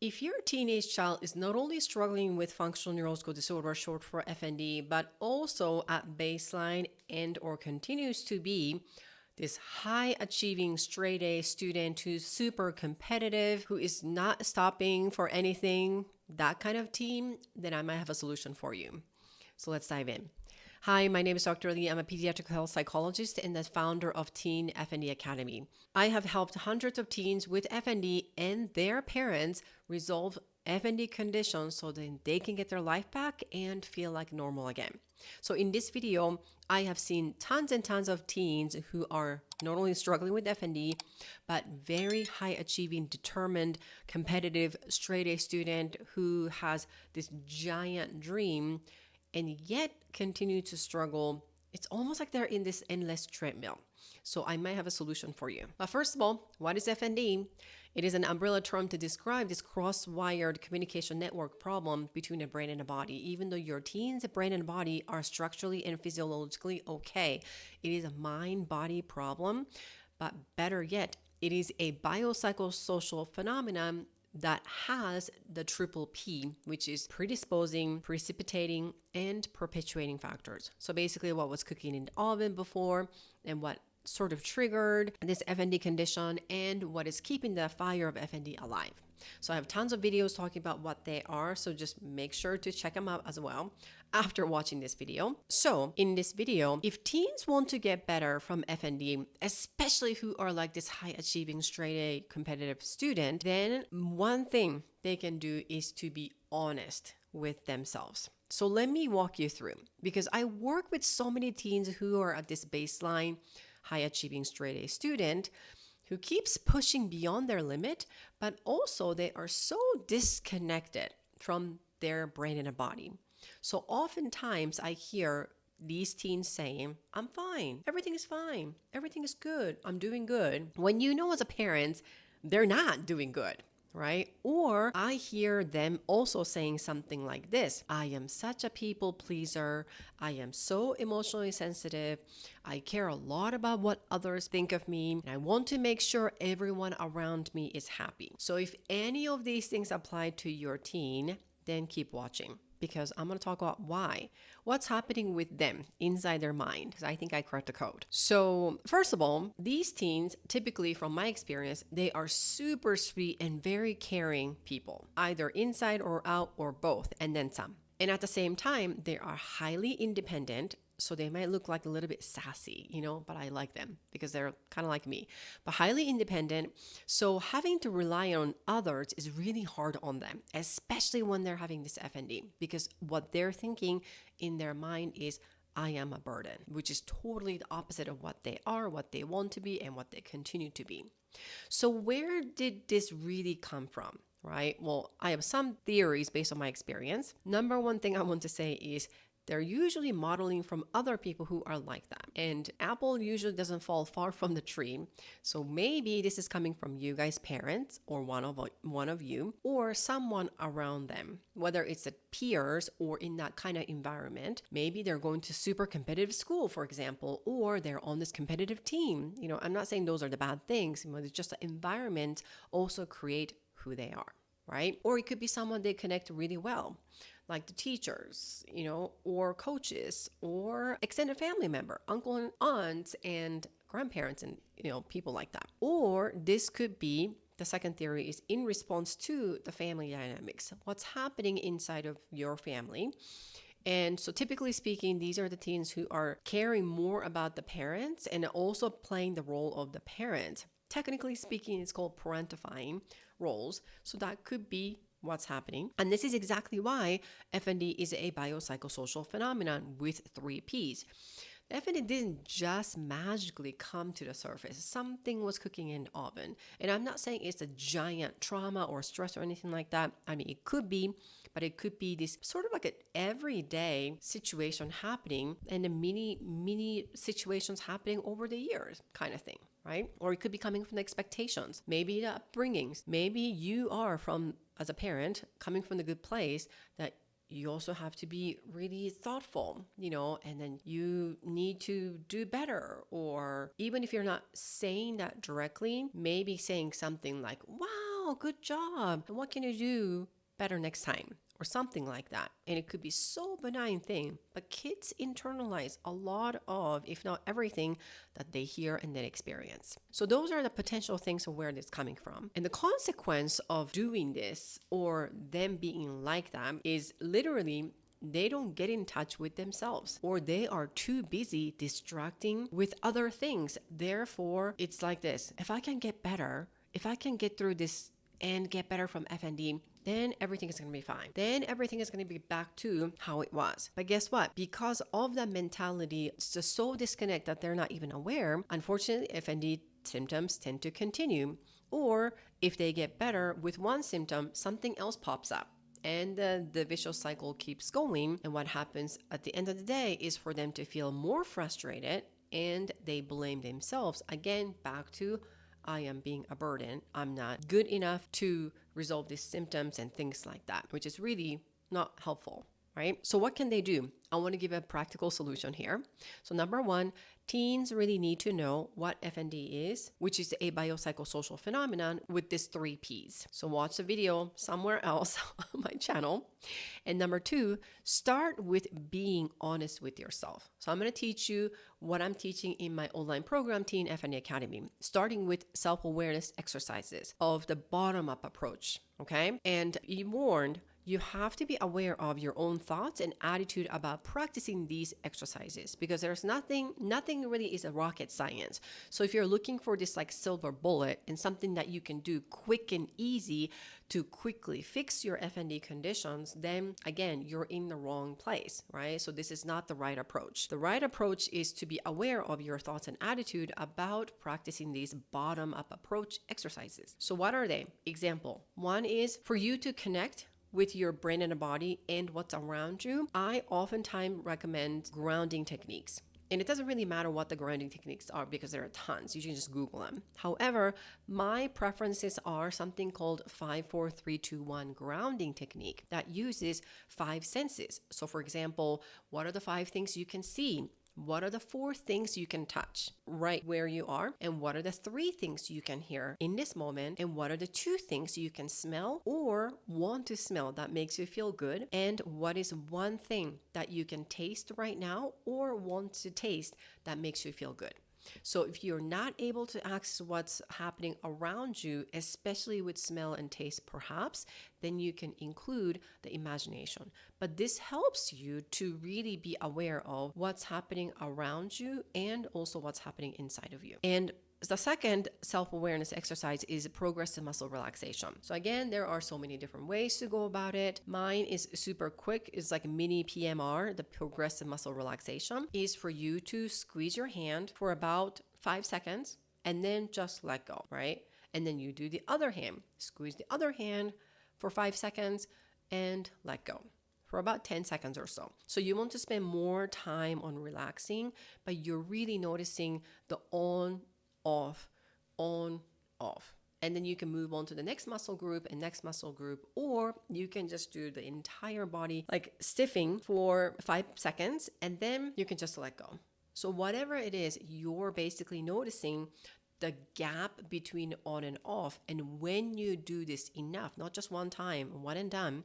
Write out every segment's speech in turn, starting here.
If your teenage child is not only struggling with functional neurological disorder, short for FND, but also at baseline and or continues to be this high achieving straight A student who's super competitive, who is not stopping for anything, that kind of teen, then I might have a solution for you. So let's dive in. Hi, my name is Dr. Lee. I'm a pediatric health psychologist and the founder of Teen FND Academy. I have helped hundreds of teens with FND and their parents resolve FND conditions so that they can get their life back and feel like normal again. So in this video, I have seen tons and tons of teens who are not only struggling with FND, but very high achieving, determined, competitive, straight A student who has this giant dream and yet continue to struggle. It's almost like they're in this endless treadmill. So I might have a solution for you. But first of all, what is FND? It is an umbrella term to describe this cross-wired communication network problem between a brain and a body. Even though your teen's brain and body are structurally and physiologically okay, it is a mind-body problem. But better yet, it is a biopsychosocial phenomenon that has the triple P, which is predisposing, precipitating, and perpetuating factors. So basically what was cooking in the oven before and what sort of triggered this FND condition and what is keeping the fire of FND alive. So I have tons of videos talking about what they are, so just make sure to check them out as well after watching this video. So in this video, if teens want to get better from FND, especially who are like this high achieving straight A competitive student, then one thing they can do is to be honest with themselves. So let me walk you through, because I work with so many teens who are at this baseline high achieving straight A student who keeps pushing beyond their limit, but also they are so disconnected from their brain and body. So oftentimes I hear these teens saying, I'm fine, everything is fine, everything is good, I'm doing good. When you know as a parent, they're not doing good, right? Or I hear them also saying something like this: I am such a people pleaser. I am so emotionally sensitive. I care a lot about what others think of me. And I want to make sure everyone around me is happy. So if any of these things apply to your teen, then keep watching, because I'm going to talk about what's happening with them inside their mind, because I think I cracked the code. So first of all, these teens, typically from my experience, they are super sweet and very caring people, either inside or out or both, and then some. And at the same time, they are highly independent. So they might look like a little bit sassy, but I like them because they're kind of like me, but highly independent. So having to rely on others is really hard on them, especially when they're having this FND, because what they're thinking in their mind is, I am a burden, which is totally the opposite of what they are, what they want to be, and what they continue to be. So where did this really come from? Right? Well, I have some theories based on my experience. Number one thing I want to say is they're usually modeling from other people who are like that. And apple usually doesn't fall far from the tree. So maybe this is coming from you guys' parents, or one of you, or someone around them, whether it's at peers or in that kind of environment. Maybe they're going to super competitive school, for example, or they're on this competitive team. I'm not saying those are the bad things. It's just the environment also create who they are, right? Or it could be someone they connect really well, like the teachers, or coaches, or extended family member, uncle and aunts and grandparents, and, people like that. Or this could be, the second theory is in response to the family dynamics, what's happening inside of your family. And so typically speaking, these are the teens who are caring more about the parents and also playing the role of the parent. Technically speaking, it's called parentifying roles. So that could be what's happening. And this is exactly why FND is a biopsychosocial phenomenon with 3 Ps. The FND didn't just magically come to the surface. Something was cooking in the oven. And I'm not saying it's a giant trauma or stress or anything like that. It could be, but it could be this sort of like an everyday situation happening, and the mini situations happening over the years kind of thing, right? Or it could be coming from the expectations, maybe the upbringings. Maybe you are as a parent, coming from the good place that you also have to be really thoughtful, and then you need to do better. Or even if you're not saying that directly, maybe saying something like, wow, wow, good job. And what can you do better next time? Or something like that. And it could be so benign thing, but kids internalize a lot of, if not everything, that they hear and then experience. So those are the potential things of where it's coming from. And the consequence of doing this or them being like that is literally they don't get in touch with themselves, or they are too busy distracting with other things. Therefore, it's like this. If I can get better, if I can get through this and get better from FND, then everything is going to be fine. Then everything is going to be back to how it was. But guess what? Because of that mentality, it's just so disconnected that they're not even aware. Unfortunately, FND symptoms tend to continue. Or if they get better with one symptom, something else pops up. And the vicious cycle keeps going. And what happens at the end of the day is for them to feel more frustrated and they blame themselves. Again, back to I am being a burden. I'm not good enough to resolve these symptoms and things like that, which is really not helpful, right? So what can they do? I want to give a practical solution here. So number one, teens really need to know what FND is, which is a biopsychosocial phenomenon with these 3 Ps. So watch the video somewhere else on my channel. And number two, start with being honest with yourself. So I'm going to teach you what I'm teaching in my online program, Teen FND Academy, starting with self-awareness exercises of the bottom-up approach, okay? And be warned, you have to be aware of your own thoughts and attitude about practicing these exercises, because there's nothing really is a rocket science. So if you're looking for this like silver bullet and something that you can do quick and easy to quickly fix your FND conditions, then again, you're in the wrong place, right? So this is not the right approach. The right approach is to be aware of your thoughts and attitude about practicing these bottom-up approach exercises. So what are they? Example, one is for you to connect with your brain and body and what's around you. I oftentimes recommend grounding techniques. And it doesn't really matter what the grounding techniques are because there are tons. You can just Google them. However, my preferences are something called 5-4-3-2-1 grounding technique that uses 5 senses. So for example, what are the 5 things you can see? What are the 4 things you can touch right where you are? And what are the 3 things you can hear in this moment? And what are the 2 things you can smell or want to smell that makes you feel good? And what is 1 thing that you can taste right now or want to taste that makes you feel good? So if you're not able to access what's happening around you, especially with smell and taste perhaps, then you can include the imagination. But this helps you to really be aware of what's happening around you and also what's happening inside of you. And the second self-awareness exercise is progressive muscle relaxation. So again, there are so many different ways to go about it. Mine is super quick. It's like a mini PMR. The progressive muscle relaxation is for you to squeeze your hand for about 5 seconds and then just let go, right? And then you do the other hand, squeeze the other hand for 5 seconds and let go for about 10 seconds or so. So you want to spend more time on relaxing, but you're really noticing the on, off, and then you can move on to the next muscle group and next muscle group, or you can just do the entire body like stiffing for 5 seconds and then you can just let go. So whatever it is, you're basically noticing the gap between on and off. And when you do this enough, not just one time, one and done,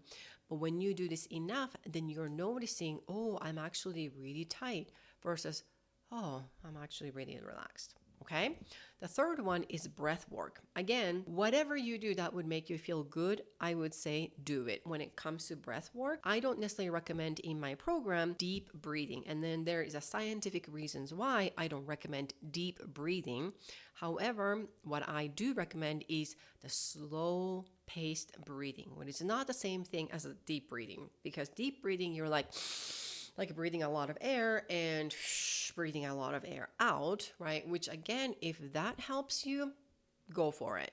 but when you do this enough, then you're noticing, oh, I'm actually really tight versus, oh, I'm actually really relaxed. Okay. The third one is breath work. Again, whatever you do that would make you feel good, I would say do it. When it comes to breath work, I don't necessarily recommend in my program deep breathing. And then there is a scientific reasons why I don't recommend deep breathing. However, what I do recommend is the slow paced breathing, which is not the same thing as a deep breathing, because deep breathing, you're like breathing a lot of air and breathing a lot of air out, right? Which again, if that helps you, go for it.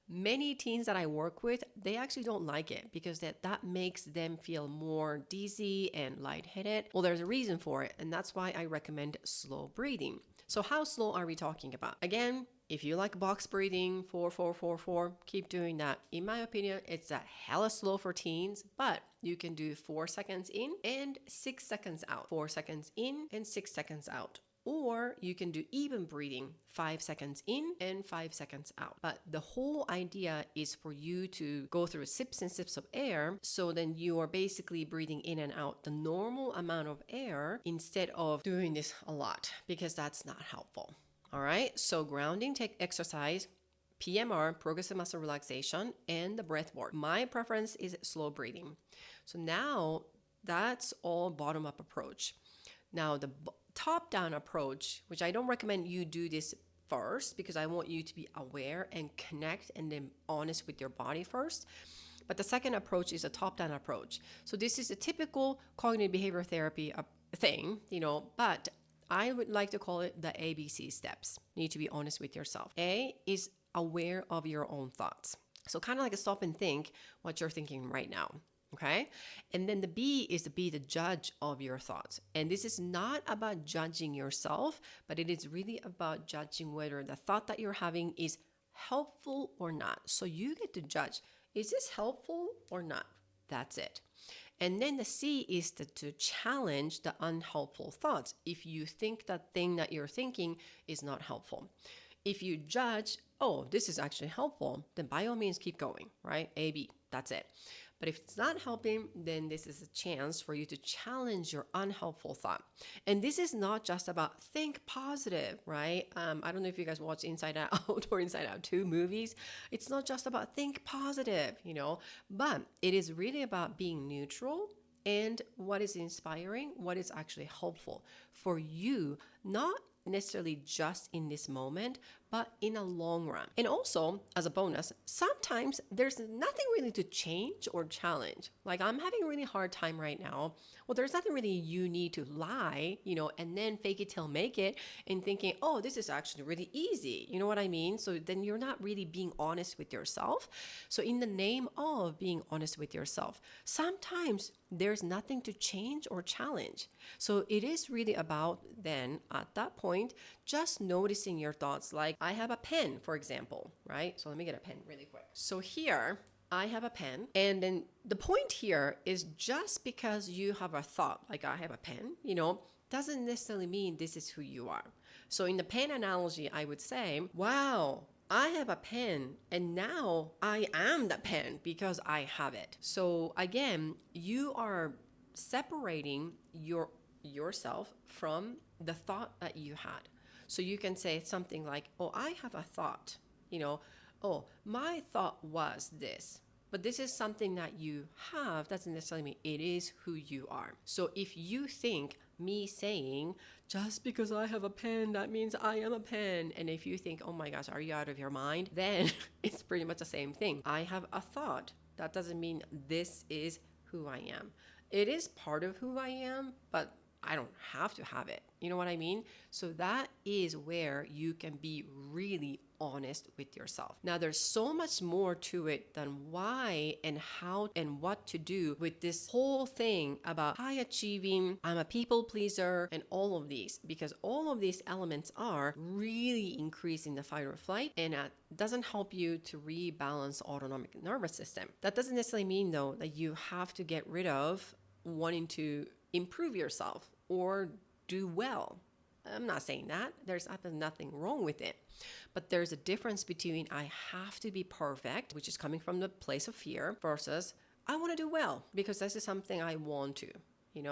Many teens that I work with, they actually don't like it because that makes them feel more dizzy and lightheaded. Well, there's a reason for it, and that's why I recommend slow breathing. So how slow are we talking about? Again, if you like box breathing, 4-4-4-4, keep doing that. In my opinion, it's a hella slow for teens, but you can do 4 seconds in and 6 seconds out. 4 seconds in and 6 seconds out. or you can do even breathing, 5 seconds in and 5 seconds out. But the whole idea is for you to go through sips and sips of air. So then you are basically breathing in and out the normal amount of air instead of doing this a lot, because that's not helpful. All right. So grounding exercise, PMR, progressive muscle relaxation, and the breath work. My preference is slow breathing. So now that's all bottom up approach. Now the top down approach, which I don't recommend you do this first because I want you to be aware and connect and then honest with your body first. But the second approach is a top down approach. So this is a typical cognitive behavior therapy thing, but I would like to call it the ABC steps. You need to be honest with yourself. A is aware of your own thoughts. So kind of like a stop and think what you're thinking right now. Okay. And then the B is to be the judge of your thoughts. And this is not about judging yourself, but it is really about judging whether the thought that you're having is helpful or not. So you get to judge, is this helpful or not? That's it. And then the C is to challenge the unhelpful thoughts. If you think that thing that you're thinking is not helpful. If you judge, oh, this is actually helpful, then by all means keep going, right? A, B, that's it. But if it's not helping, then this is a chance for you to challenge your unhelpful thought. And this is not just about think positive, right? I don't know if you guys watch Inside Out or Inside Out 2 movies. It's not just about think positive, but it is really about being neutral and what is inspiring, what is actually helpful for you, not necessarily just in this moment, but in a long run. And also, as a bonus, sometimes there's nothing really to change or challenge. Like I'm having a really hard time right now. Well, there's nothing really you need to lie, and then fake it till make it and thinking, oh, this is actually really easy. You know what I mean? So then you're not really being honest with yourself. So in the name of being honest with yourself, sometimes there's nothing to change or challenge. So it is really about then at that point, just noticing your thoughts. Like I have a pen, for example, right? So let me get a pen really quick. So here I have a pen, and then the point here is just because you have a thought, like I have a pen, doesn't necessarily mean this is who you are. So in the pen analogy, I would say, wow, I have a pen and now I am the pen because I have it. So again, you are separating yourself from the thought that you had. So you can say something like, oh, I have a thought, oh, my thought was this. But this is something that you have, doesn't necessarily mean it is who you are. So if you think me saying, just because I have a pen, that means I am a pen. And if you think, oh my gosh, are you out of your mind? Then it's pretty much the same thing. I have a thought. That doesn't mean this is who I am. It is part of who I am, but I don't have to have it. You know what I mean? So that is where you can be really honest with yourself. Now, there's so much more to it than why and how and what to do with this whole thing about high achieving, I'm a people pleaser, and all of these, because all of these elements are really increasing the fight or flight, and doesn't help you to rebalance autonomic nervous system. That doesn't necessarily mean, though, that you have to get rid of wanting to improve yourself or do well. I'm not saying that. There's nothing wrong with it. But there's a difference between I have to be perfect, which is coming from the place of fear, versus I want to do well because this is something I want to.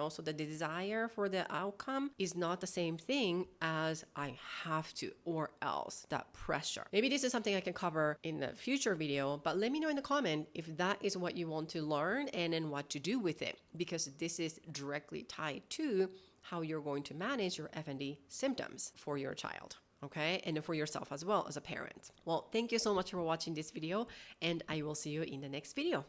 So the desire for the outcome is not the same thing as I have to or else, that pressure. Maybe this is something I can cover in the future video, but let me know in the comment if that is what you want to learn and then what to do with it, because this is directly tied to how you're going to manage your FND symptoms for your child. Okay, and for yourself as well as a parent. Well, thank you so much for watching this video, and I will see you in the next video.